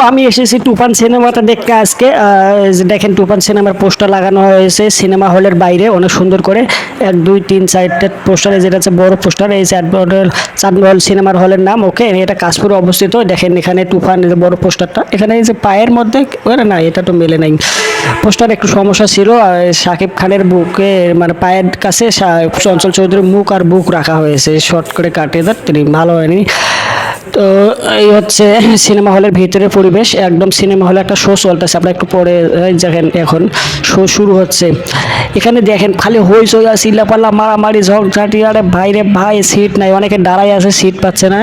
আমি এসেছি তুফান সিনেমাটা দেখতে আজকে। এই যে দেখেন তুফান সিনেমার পোস্টার লাগানো হয়েছে সিনেমা হলের বাইরে অনেক সুন্দর করে। 1 2 3 4টে পোস্টার, যেটা হচ্ছে বড় পোস্টার। এই চাঁদমহল সিনেমার হলের নাম। ওকে, এটা কাশপুরে অবস্থিত। দেখেন এখানে তুফান, এই যে বড় পোস্টারটা, এখানে এই যে পায়ের মধ্যে ওরে না, এটা তো মেলে নাই। পোস্টার একটু সমস্যা ছিল। আর শাকিব খানের বুকে মানে পায়ের কাছে চঞ্চল চৌধুরীর মুখ আর বুক রাখা হয়েছে, শর্ট করে কাটিয়ে দেন, তিনি ভালো হয়নি। তো এই হচ্ছে সিনেমা হলের ভিতরে পরিবেশ। একদম সিনেমা হলে একটা শো চলতেছে, আমরা একটু পরে দেখেন এখন শো শুরু হচ্ছে। এখানে দেখেন খালি হইচই আর চিল্লাপাল্লা, মারামারি, ঝগঝাটি। আরে ভাই রে ভাই, সিট নাই, অনেকে দাঁড়াই আছে, সিট পাচ্ছে না।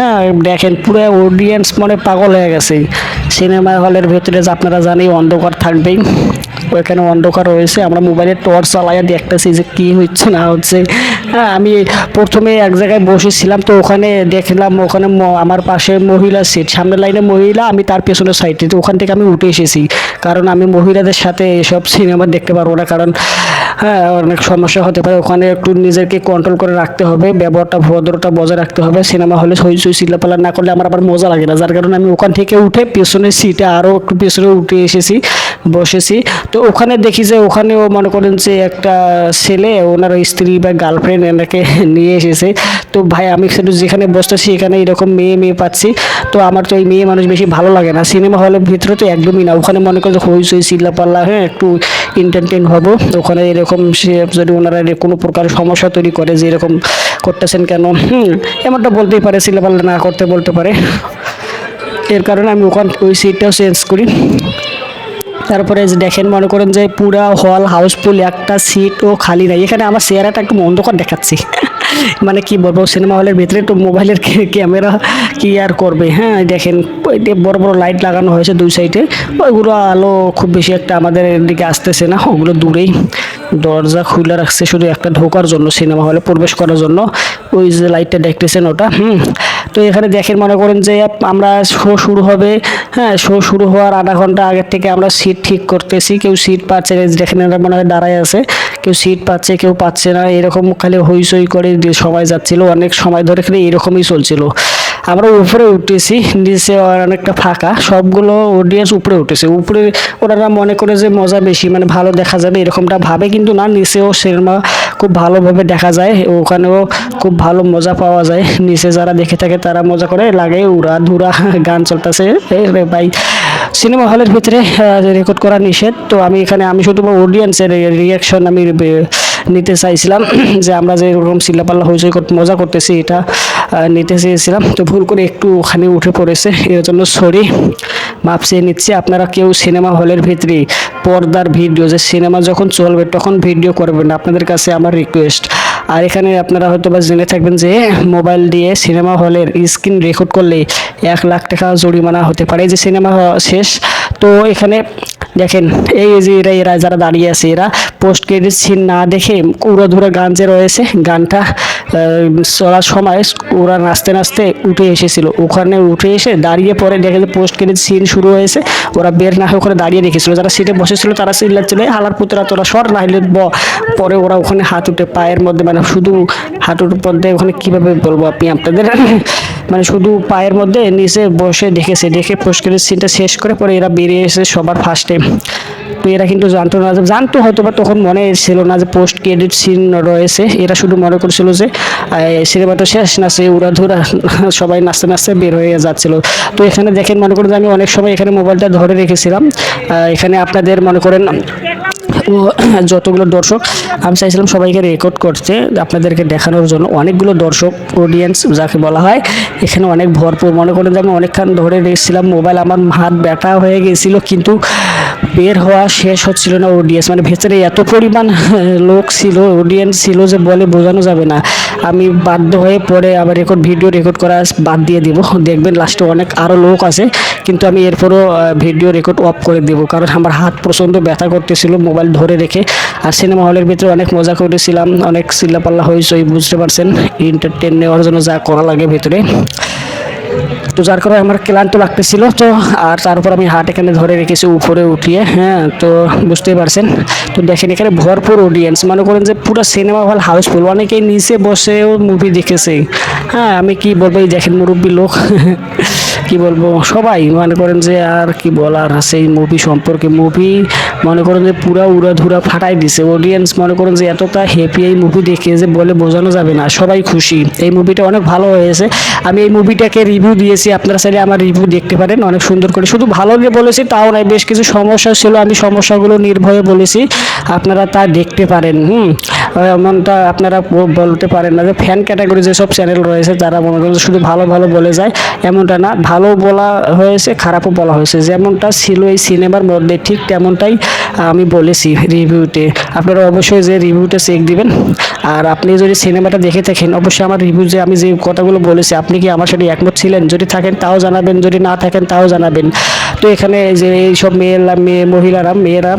দেখেন পুরো অডিয়েন্স মানে পাগল হয়ে গেছে। সিনেমা হলের ভিতরে যে আপনারা জানি অন্ধকার থাকবেই, ওইখানে অন্ধকার রয়েছে। আমরা মোবাইলের টর্চ চালাইয়া দেখতেছি যে কি হচ্ছে না হচ্ছে। হ্যাঁ, আমি প্রথমে এক জায়গায় বসেছিলাম, তো ওখানে দেখলাম ওখানে আমার পাশে মহিলা সিট, সামনের লাইনে মহিলা, আমি তার পেছনের সাইডে। তো ওখান থেকে আমি উঠে এসেছি, কারণ আমি মহিলাদের সাথে এসব সিনেমা দেখতে পারবো না, কারণ হ্যাঁ অনেক সমস্যা হতে পারে। ওখানে একটু নিজেকে কন্ট্রোল করে রাখতে হবে, ব্যবহারটা ভদ্রতা বজায় রাখতে হবে। সিনেমা হলে হইচই চিল্লাপাল্লা না করলে আমার আবার মজা লাগে না, যার কারণে আমি ওখান থেকে উঠে পেছনের সিটে আরও একটু পেছনে উঠে এসেছি, বসেছি। তো ওখানে দেখি যে ওখানেও মনে করেন যে একটা ছেলে ওনার স্ত্রী বা গার্লফ্রেন্ড এনাকে নিয়ে এসেছে। তো ভাই আমি শুধু যেখানে বসতেছি এখানে এরকম মেয়ে মেয়ে পাচ্ছি, তো আমার তো এই মেয়ে মানুষ বেশি ভালো লাগে না। সিনেমা হলের ভিতরে তো একদমই না, ওখানে মনে করেন যে হইচই চিল্লাপাল্লা, হ্যাঁ একটু এন্টারটেন হবো। ওখানে এরকম সে যদি ওনারা কোনো প্রকার সমস্যা তৈরি করে যে এরকম করতেছেন কেন, এমনটা বলতেই পারে, চিল্লাপাল্লা না করতে বলতে পারে। এর কারণে আমি ওই সিটটাও চেঞ্জ করি। তারপরে যে দেখেন মনে করেন যে পুরা হল হাউসফুল, একটা সিটও খালি নাই। এখানে আমার চেহারাটা একটু অন্ধকার দেখাচ্ছি মানে কি বলবো, সিনেমা হলের ভিতরে তো মোবাইলের ক্যামেরা কি আর করবে। হ্যাঁ দেখেন বড় বড় লাইট লাগানো হয়েছে দুই সাইডে, ওইগুলো আলো খুব বেশি একটা আমাদের দিকে আসতেছে না, ওগুলো দূরেই। দরজা খুলে রাখছে শুধু একটা ঢোকার জন্য, সিনেমা হলে প্রবেশ করার জন্য। ওই যে লাইটটা দেখতেছেন ওটা। তো এখানে দেখেন মনে করেন যে আমরা শো শুরু হবে, হ্যাঁ শো শুরু হওয়ার আধা ঘন্টা আগের থেকে আমরা সিট ঠিক করতেছি। কেউ সিট পাচ্ছে না, দেখেন এরা মনে হয় দাঁড়ায় আছে, কেউ সিট পাচ্ছে কেউ পাচ্ছে না, এরকম খালি হইচই করে সময় যাচ্ছিল, অনেক সময় ধরে খালি এরকমই চলছিল। আমরা উপরে উঠেছি, নিচে অনেকটা ফাঁকা, সবগুলো অডিয়েন্স উপরে উঠেছে। উপরে ওনারা মনে করে যে মজা বেশি, মানে ভালো দেখা যাবে এরকমটা ভাবে, কিন্তু না, নিচেও সিনেমা খুব ভালোভাবে দেখা যায়, ওখানেও খুব ভালো মজা পাওয়া যায়। নিচে যারা দেখে থাকে তারা মজা করে, লাগে উড়া ধুরা গান চলতেছে। ভাই সিনেমা হলের ভিতরে রেকর্ড করা নিষেধ। তো আমি শুধু অডিয়েন্সের রিয়াকশন আমি নিতে চাইছিলাম যে আমরা যে এরকম চিল্লাপাল্লা হইচই মজা করতেছি এটা নিতে চেয়েছিলাম। তো ভুল করে একটু ওখানে উঠে পড়েছে, এর জন্য সরি, মাপ চেয়ে নিচ্ছি। আপনারা কেউ সিনেমা হলের ভিতরে পর্দার ভিডিও, যে সিনেমা যখন চলবে তখন ভিডিও করবেন না, আপনাদের কাছে আমার রিকোয়েস্ট। আর এখানে আপনারা হয়তো বা জেনে থাকবেন যে মোবাইল দিয়ে সিনেমা হলের স্ক্রিন রেকর্ড করলে 1 লাখ টাকা জরিমানা হতে পারে। যে সিনেমা শেষ, তো এখানে দেখেন এই যে এরা যারা দাঁড়িয়ে আছে, এরা পোস্ট ক্রেডিট সিন না দেখে উড়াধুরা গান যে রয়েছে, গানটা চলার সময় ওরা নাচতে নাচতে উঠে এসেছিল। ওখানে উঠে এসে দাঁড়িয়ে পরে দেখে যে পোস্ট ক্রেডিট সিন শুরু হয়েছে, ওরা বের না হয়ে ওখানে দাঁড়িয়ে রেখেছিল। যারা সিটে বসেছিল তারা চিল্লাচ্ছিল হালার পুতরা তোরা সর, না হলে পরে ওরা ওখানে হাত উঠে পায়ের মধ্যে, মানে শুধু হাঁটুর মধ্যে, ওখানে কীভাবে বলবো আপনি আপনাদের মানে শুধু পায়ের মধ্যে নিচে বসে দেখেছে, দেখে পোস্ট ক্রেডিট সিনটা শেষ করে পরে এরা বেরিয়ে এসে সবার ফার্স্টে। তো এরা কিন্তু জানতো হয়তো বা তখন মনে ছিল না যে পোস্ট ক্রেডিট সিন রয়েছে। এরা শুধু মনে করছিল যে সিনেমাটা শেষ, নাচে উড়াধুরা সবাই নাচতে নাচতে বের হয়ে যাচ্ছিল। তো এখানে দেখেন মনে করেন যে আমি অনেক সময় এখানে মোবাইলটা ধরে রেখেছিলাম। এখানে আপনাদের মনে করেন যতগুলো দর্শক, আমি চাইছিলাম সবাইকে রেকর্ড করতে, আপনাদেরকে দেখানোর জন্য। অনেকগুলো দর্শক, অডিয়েন্স যাকে বলা হয়, এখানে অনেক ভরপুর। মনে করেন যে আমি অনেকক্ষণ ধরে রেখেছিলাম মোবাইল, আমার হাত ব্যথা হয়ে গেছিলো, কিন্তু বের হওয়া শেষ হচ্ছিল না। অডিয়েন্স মানে ভেতরে এত পরিমাণ লোক ছিল, অডিয়েন্স ছিল যে বলে বোঝানো যাবে না। আমি বাধ্য হয়ে পরে আবার ভিডিও রেকর্ড করা বাদ দিয়ে দিব। দেখবেন লাস্টে অনেক আরও লোক আছে, কিন্তু আমি এরপরও ভিডিও রেকর্ড অফ করে দেব, কারণ আমার হাত প্রচণ্ড ব্যথা করতেছিল মোবাইল ধরে রেখে। আর সিনেমা হলের ভিতরে অনেক মজা করেছিলাম, অনেক চিল্লাপাল্লা হয়েছে, বুঝতে পারছেন, এন্টারটেন নেওয়ার জন্য যা করা লাগে ভেতরে। তো যার কারণে আমার ক্লান্ত লাগতেছিল। তো আর তারপর আমি হাট এখানে ধরে রেখেছি উপরে উঠিয়ে, হ্যাঁ, তো বুঝতেই পারছেন। তো দেখেন এখানে ভরপুর অডিয়েন্স, মনে করেন যে পুরো সিনেমা হল হাউসফুল, অনেকেই নিচে বসেও মুভি দেখেছে। হ্যাঁ, আমি কি বলবো, এই দেখেন মুরব্বী লোক কি বলবো, সবাই মনে করেন যে আর কি বলার সেই মুভি সম্পর্কে। মুভি মনে করেন যে পুরা উড়াধুরা ফাটাই দিছে, অডিয়েন্স মনে করেন যে এতটা হ্যাপি এই মুভি দেখে যে বলে বোঝানো যাবে না, সবাই খুশি। এই মুভিটা অনেক ভালো হয়েছে। আমি এই মুভিটাকে রিভিউ দিয়েছি, আপনারা চাইলে আমার রিভিউ দেখতে পারেন অনেক সুন্দর করে। শুধু ভালো যে বলেছি তাও নয়, বেশ কিছু সমস্যা ছিল, আমি সমস্যাগুলো নির্ভয়ে বলেছি, আপনারা তা দেখতে পারেন। এমনটা আপনারা বলতে পারেন না যে ফ্যান ক্যাটাগরি যেসব চ্যানেল রয়েছে তারা মনে করেন শুধু ভালো ভালো বলে যায়, এমনটা না। ভালো বলা হয়েছে, খারাপও বলা হয়েছে, যেমনটা ছিল এই সিনেমার মধ্যে ঠিক তেমনটাই আমি বলেছি রিভিউতে। আপনারা অবশ্যই যে রিভিউটা চেক দিবেন। আর আপনি যদি সিনেমাটা দেখে থাকেন অবশ্যই আমার রিভিউ যে আমি যে কথাগুলো বলেছি আপনি কি আমার সাথে একমত ছিলেন, যদি থাকেন তাও জানাবেন, যদি না থাকেন তাও জানাবেন। তো এখানে যে এইসব মেয়েরা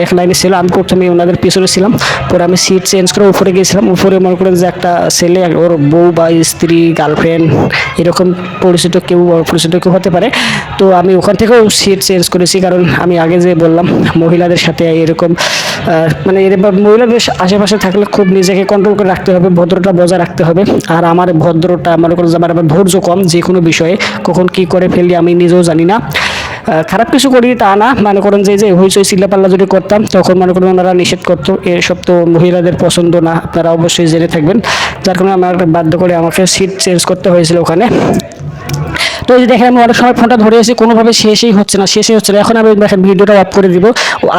এক লাইনে ছিল, আমি প্রথমে ওনাদের পিছনে ছিলাম, পরে আমি সিট চেঞ্জ করে উপরে গিয়েছিলাম। উপরে মনে করেন যে একটা ছেলে, ওর বউ বা স্ত্রী, গার্লফ্রেন্ড, এরকম পরিচিত কেউ হতে পারে। তো আমি ওখান থেকেও সিট চেঞ্জ করেছি, কারণ আমি আগে যে বললাম মহিলাদের সাথে এরকম মানে মহিলাদের আশেপাশে থাকলে খুব নিজেকে কন্ট্রোল করে রাখতে হবে, ভদ্রতা বজায় রাখতে হবে। আর আমার ভদ্রতা মনে করেন যে আমার ধৈর্য কম, যে কোনো বিষয়ে কখন কি করে ফেলি আমি নিজেও জানি না। খারাপ কিছু করি তা না, মনে করেন যে হইচই চিল্লাপাল্লা যদি করতাম তখন মনে করেন ওনারা নিষেধ করতো, এসব তো মহিলাদের পছন্দ না, আপনারা অবশ্যই জেনে থাকবেন। যার কারণে আমার বাধ্য করে আমাকে সিট চেঞ্জ করতে হয়েছিল ওখানে। তো এই যে দেখেন আমি অনেক সময় ফোনটা ধরে এসে কোনোভাবে শেষই হচ্ছে না। এখন আমি দেখেন ভিডিওটা অফ করে দিব,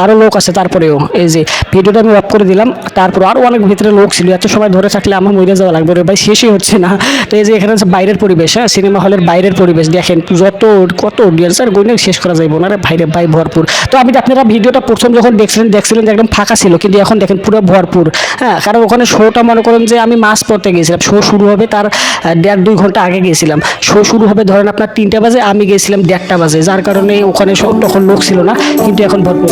আরও লোক আছে তারপরেও, এই যে ভিডিওটা আমি অফ করে দিলাম, তারপর আরও অনেক ভিতরে লোক ছিল, এত সময় ধরে থাকলে আমার মরে যাওয়া লাগবে রে ভাই, শেষই হচ্ছে না। তো এই যে এখানে হচ্ছে বাইরের পরিবেশ, হ্যাঁ, সিনেমা হলের বাইরের পরিবেশ দেখেন, কত অডিয়েন্স, আর গইনে শেষ করা যাইব না রে ভাইরে ভাই, ভরপুর। তো আপনারা ভিডিওটা প্রথম যখন দেখছিলেন যে একদম ফাঁকা ছিল, কিন্তু এখন দেখেন পুরো ভরপুর। হ্যাঁ, কারণ ওখানে শোটা মনে করেন যে আমি মাঝ পড়তে গিয়েছিলাম, শো শুরু হবে তার 1.5-2 ঘন্টা আগে গিয়েছিলাম। শো শুরু হবে ধরেন আপনার 3টা বাজে, আমি গিয়েছিলাম 1:30 বাজে, যার কারণে ওখানে তখন লোক ছিল না, কিন্তু এখন ভরপুর।